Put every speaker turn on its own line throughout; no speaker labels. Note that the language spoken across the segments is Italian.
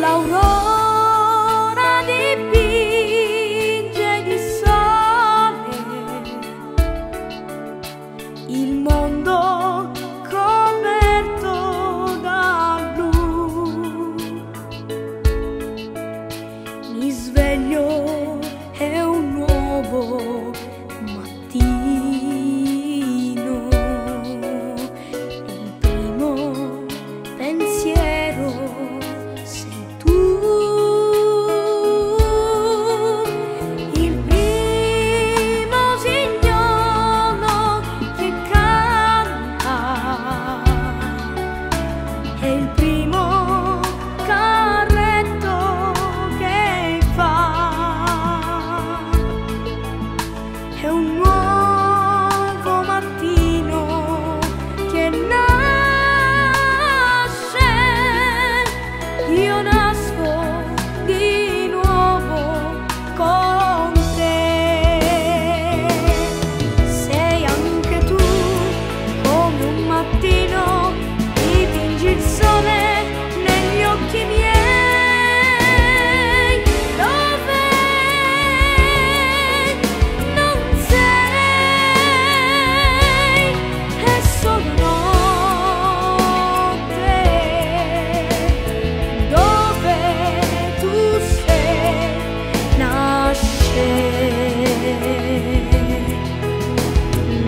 L'aurora dipinge di sole il mondo coperto dal blu. Mi sveglio, è un nuovo mattino, e il primo pensiero sei tu. Il primo signolo che canta è il primo carretto che fa. È un nuovo mattino che nasce, io nasco di nuovo con te. Sei anche tu come un mattino, dipingi il sole negli occhi miei. Non sei, è solo notte. Dove tu sei, nasce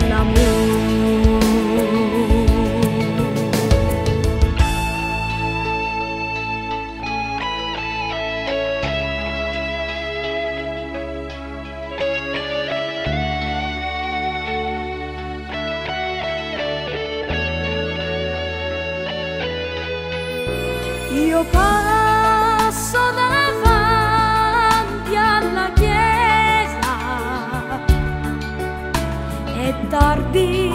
l'amore. Io passo davanti alla chiesa, è tardi